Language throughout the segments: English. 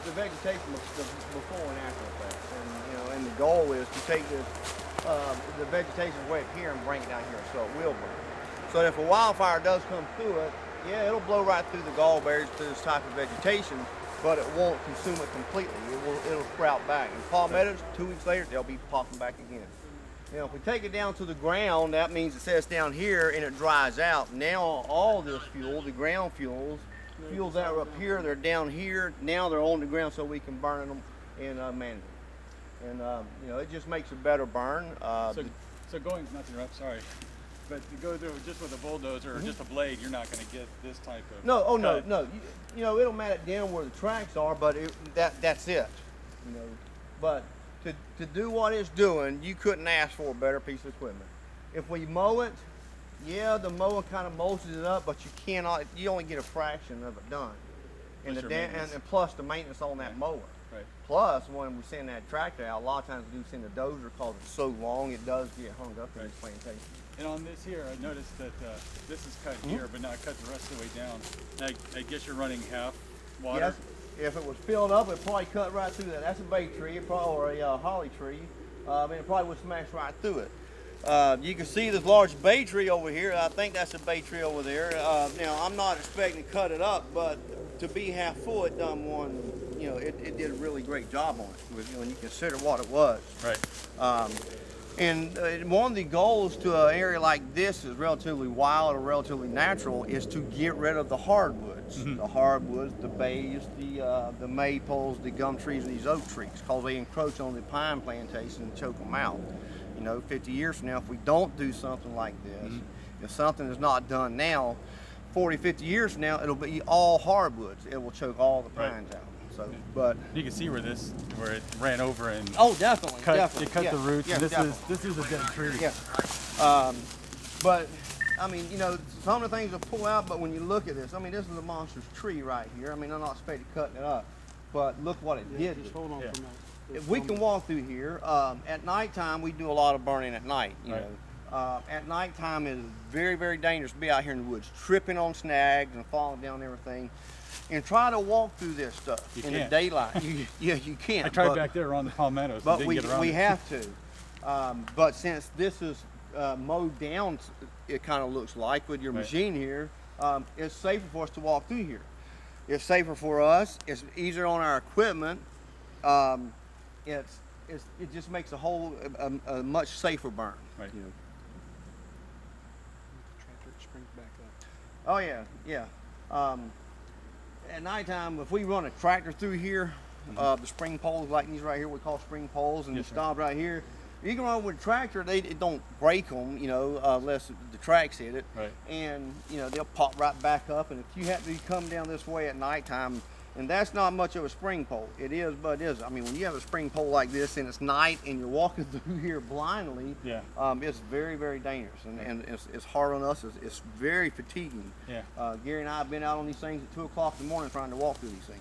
the vegetation before and after effects, and and the goal is to take the vegetation way up here and bring it down here, so it will burn. So if a wildfire does come through it, yeah, it'll blow right through the gallberries through this type of vegetation, but it won't consume it completely. It'll sprout back. And palmettos, 2 weeks later, they'll be popping back again. If we take it down to the ground, that means it sets down here and it dries out. Now all this fuel, the ground fuels that are up here, they're down here. Now they're on the ground so we can burn them and manage them. And it just makes a better burn. So going, not to interrupt, sorry, but to go through just with a bulldozer or just a blade, you're not going to get this type of No. It'll mat it down where the tracks are, but that's it. But to do what it's doing, you couldn't ask for a better piece of equipment. If we mow it, yeah, the mower kind of mulches it up, but you only get a fraction of it done. And plus the maintenance on that mower. Right. Plus, when we send that tractor out, a lot of times we do send a dozer because it's so long, it does get hung up in this plantation. And on this here, I noticed that this is cut here, but not cut the rest of the way down. I guess you're running half water? Yes. If it was filled up, it'd probably cut right through that. That's a bay tree, or a holly tree, and it probably would smash right through it. You can see this large bay tree over here. I think that's a bay tree over there. Now, I'm not expecting to cut it up, but to be half full, it done one, it did a really great job on it when you consider what it was. Right. And one of the goals to an area like this is relatively wild or relatively natural is to get rid of the hardwoods. The hardwoods, the bays, the maples, the gum trees, and these oak trees, because they encroach on the pine plantation and choke them out. 50 years from now, if we don't do something like this, if something is not done now, 40, 50 years from now, it'll be all hardwoods. It will choke all the pines out. So, but you can see where it ran over and definitely it cut the roots. Yeah, this is a dead tree. Yeah. But I mean, some of the things will pull out, but when you look at this, I mean, this is a monstrous tree right here. I mean, I'm not expecting cutting it up, but look what it did. Just hold on for a minute. If we can walk through here, at nighttime we do a lot of burning at night. At nighttime it is very, very dangerous to be out here in the woods, tripping on snags and falling down everything. And try to walk through this stuff in the daylight. You can't. I tried back there on the palmettos, but didn't get around we it. have to. But since this is mowed down, it kind of looks like with your machine here, it's safer for us to walk through here. It's safer for us. It's easier on our equipment. It just makes a a much safer burn. Right. Tractor springs back up. Oh yeah. At nighttime, if we run a tractor through here, the spring poles like these right here, we call spring poles, and you stop right here. You can run with a tractor; it don't break them, unless the tracks hit it. Right. And they'll pop right back up. And if you have to come down this way at nighttime, and that's not much of a spring pole. It is, but it is. I mean, when you have a spring pole like this and it's night and you're walking through here blindly, it's very, very dangerous, and it's hard on us. It's very fatiguing. Yeah. Gary and I have been out on these things at 2 o'clock in the morning trying to walk through these things.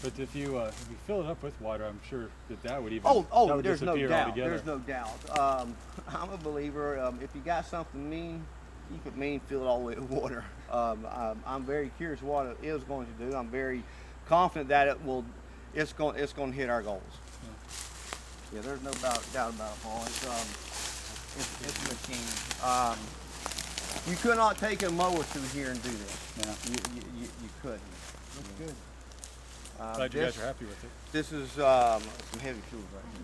But if you fill it up with water, I'm sure that would even that would there's no disappear doubt. altogether. There's no doubt. I'm a believer. If you got something mean, keep it mean. Fill it all the way with water. I'm very curious what it is going to do. I'm very confident that it's going to hit our goals. Yeah, there's no doubt about it, Paul. It's a machine. You could not take a mower through here and do this. Yeah. You couldn't. That's good. Glad you guys are happy with it. This is some heavy tools right here.